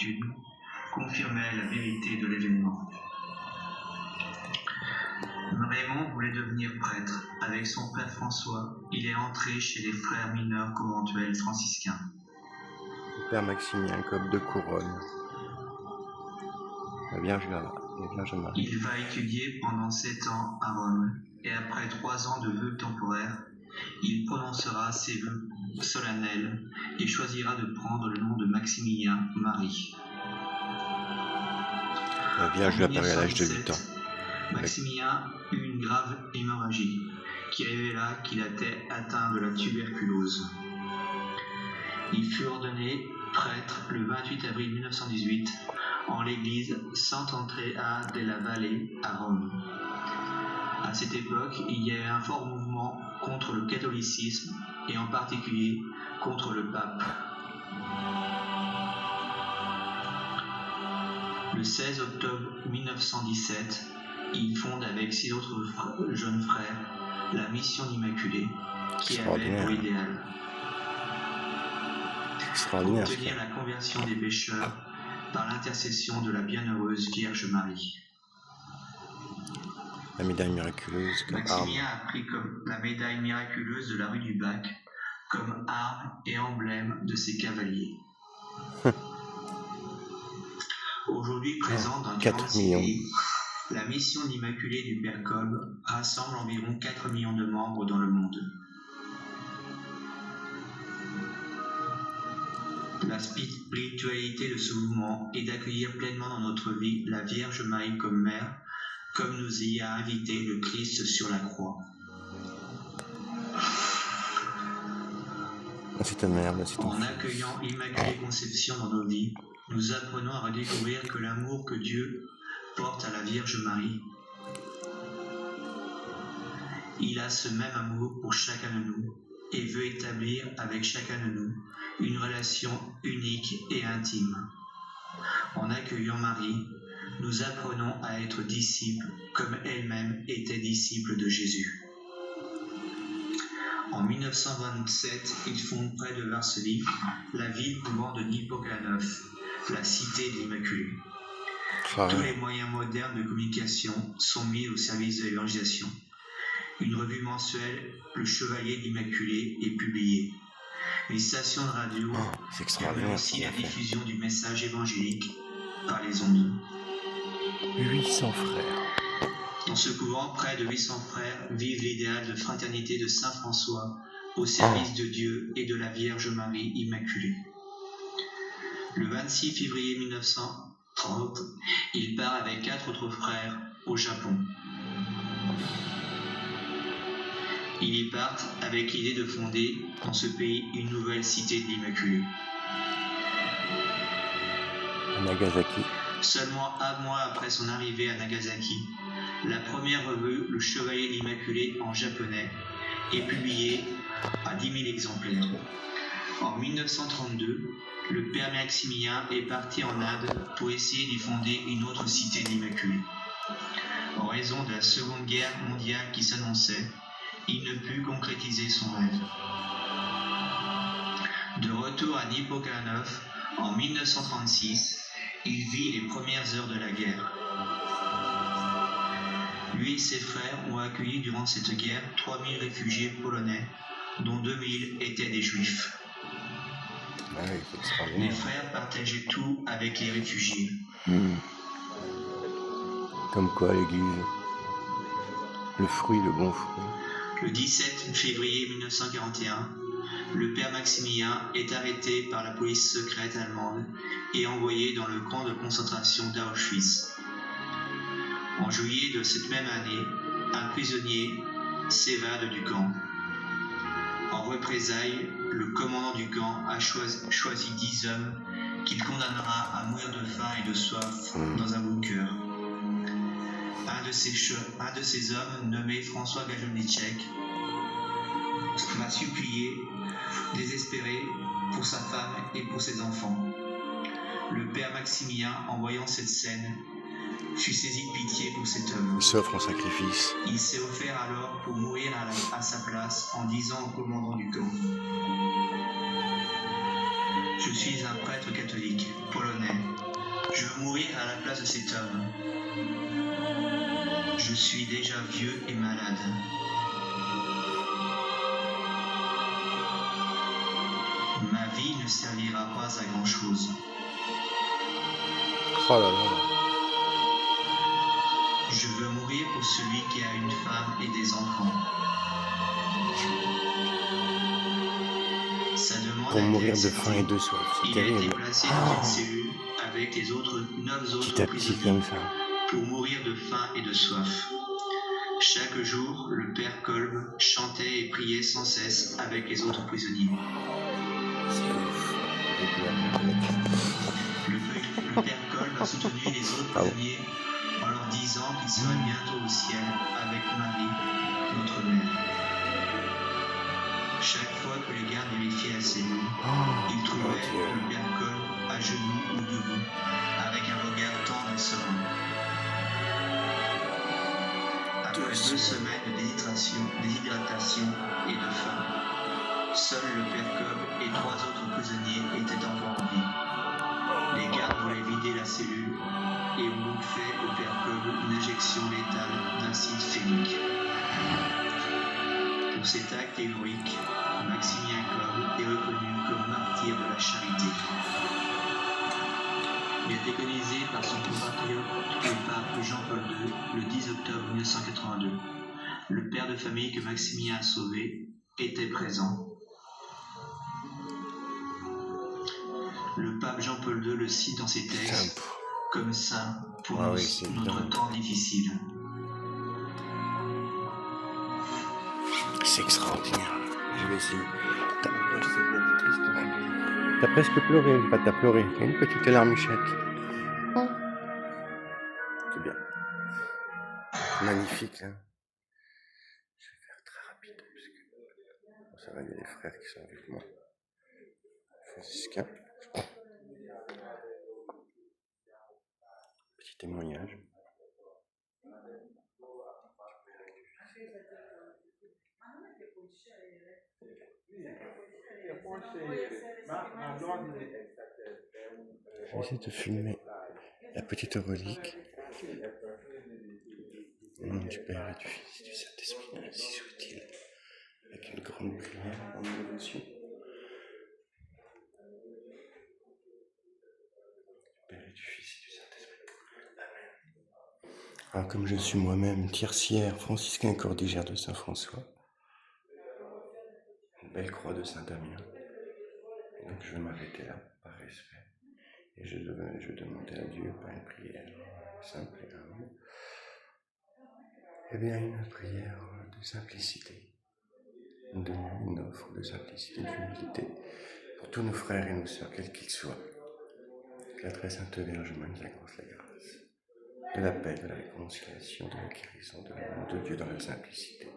multitude confirmait la vérité de l'événement. Raymond voulait devenir prêtre. Avec son frère François, il est entré chez les frères mineurs conventuels franciscains. Le père Maximien, Cope de Couronne. La Vierge Marie. Il va étudier pendant 7 ans à Rome, et après 3 ans de vœux temporaires, il prononcera ses vœux solennels et choisira de prendre le nom de Maximilien Marie. La Vierge apparut à l'âge de 8 ans. Maximilien eut une grave hémorragie qui révéla qu'il était atteint de la tuberculose. Il fut ordonné prêtre le 28 avril 1918 en l'église Sant'Andrea della Valle à Rome. À cette époque, il y avait un fort mouvement contre le catholicisme et en particulier contre le pape. Le 16 octobre 1917, il fonde avec 6 autres jeunes frères la mission d'Immaculée qui avait pour idéal obtenir la conversion des pécheurs par l'intercession de la bienheureuse Vierge Marie. La médaille miraculeuse comme Maximilien a pris comme la médaille miraculeuse de la rue du Bac comme arme et emblème de ses cavaliers. Aujourd'hui présente dans 46 pays, la mission d'Immaculée du Père Kolb rassemble environ 4 millions de membres dans le monde. La spiritualité de ce mouvement est d'accueillir pleinement dans notre vie la Vierge Marie comme mère, comme nous y a invité le Christ sur la croix. En accueillant l'Immaculée Conception dans nos vies, nous apprenons à redécouvrir que l'amour que Dieu porte à la Vierge Marie, il a ce même amour pour chacun de nous et veut établir avec chacun de nous une relation unique et intime. En accueillant Marie, nous apprenons à être disciples comme elle-même était disciple de Jésus. En 1927, il fonde près de Varsovie la ville-couvent de Nipokanov, la cité de l'Immaculée. Tous les moyens modernes de communication sont mis au service de l'évangélisation. Une revue mensuelle, Le Chevalier de l'Immaculée, est publiée. Les stations de radio permettent aussi la diffusion du message évangélique par les ondes. 800 frères. Dans ce couvent, près de 800 frères vivent l'idéal de fraternité de Saint François au service de Dieu et de la Vierge Marie Immaculée. Le 26 février 1930, il part avec 4 autres frères au Japon. Ils y partent avec l'idée de fonder dans ce pays une nouvelle cité de l'Immaculée. Nagasaki. Seulement un mois après son arrivée à Nagasaki, la première revue, Le Chevalier de l'Immaculée en japonais, est publiée à 10 000 exemplaires. En 1932, le père Maximilien est parti en Inde pour essayer d'y fonder une autre cité de l'Immaculée. En raison de la Seconde Guerre mondiale qui s'annonçait, il ne put concrétiser son rêve. De retour à Nipokanov, en 1936, il vit les premières heures de la guerre. Lui et ses frères ont accueilli durant cette guerre 3000 réfugiés polonais, dont 2000 étaient des juifs. Les frères partageaient tout avec les réfugiés. Comme quoi l'Église, le bon fruit. Le 17 février 1941, le père Maximilien est arrêté par la police secrète allemande et envoyé dans le camp de concentration d'Auschwitz. En juillet de cette même année, un prisonnier s'évade du camp. En représailles, le commandant du camp a choisi 10 hommes qu'il condamnera à mourir de faim et de soif dans un bunker. Un de ces hommes, nommé François Gajonicek, m'a supplié, désespéré, pour sa femme et pour ses enfants. Le père Maximilien, en voyant cette scène, fut saisi de pitié pour cet homme. Il s'offre en sacrifice. Il s'est offert alors pour mourir à sa place en disant au commandant du camp: « Je suis un prêtre catholique, polonais, Je veux mourir à la place de cet homme. Je suis déjà vieux et malade. Ma vie ne servira pas à grand-chose. Oh là là. Je veux mourir pour celui qui a une femme et des enfants. Sa demande Pour a été mourir de acceptée. faim et de soif, c'est Il a été terrible. placé dans une cellule avec les 9 autres Petit à petit prisonniers comme ça. pour mourir de faim et de soif. Chaque jour, le père Kolb chantait et priait sans cesse avec les autres prisonniers. C'est ouf. Le père Kolb a soutenu les autres prisonniers en leur disant qu'il serait bientôt au ciel avec Marie, notre mère. Chaque fois que les gardes vérifiaient la cellule, ils trouvaient le père Kolb à genoux ou debout, avec un regard tendre et serein. Après 2 semaines de déshydratation et de faim, seul le père Kolb et 3 autres prisonniers étaient encore en vie. Les gardes voulaient vider la cellule et ont donc fait au père Kolb une injection létale d'acide fémique. Pour cet acte héroïque, Maximilien Kolb est reconnu comme martyr de la charité. Il est canonisé par son compatriote, le pape Jean-Paul II, le 10 octobre 1982. Le père de famille que Maximilien a sauvé était présent. Le pape Jean-Paul II le cite dans ses textes comme saint pour notre temps difficile. C'est extraordinaire. Je vais essayer. T'as presque pleuré, pas t'as pleuré. Il y a une petite larmichette. C'est bien. Magnifique, hein. Je vais faire très rapide parce que ça va, il y a les frères qui sont avec moi. Franciscain. Petit témoignage. J'essaie de filmer la petite relique au nom du Père et du Fils et du Saint-Esprit, ainsi soit-il, avec une grande prière en dévotion. Du Père et du Fils et du Saint-Esprit. Amen. Alors, comme je suis moi-même tertiaire, franciscain cordigère de Saint-François, une belle croix de Saint-Damien, donc je vais m'arrêter là, par respect. Et je demandais à Dieu par une prière simple et humble, eh bien une prière de simplicité, une offre de simplicité, d'humilité pour tous nos frères et nos sœurs, quels qu'ils soient. Que la très sainte Vierge Marie de la grâce, de la paix, de la réconciliation, de la guérison, de l'amour de Dieu dans la simplicité.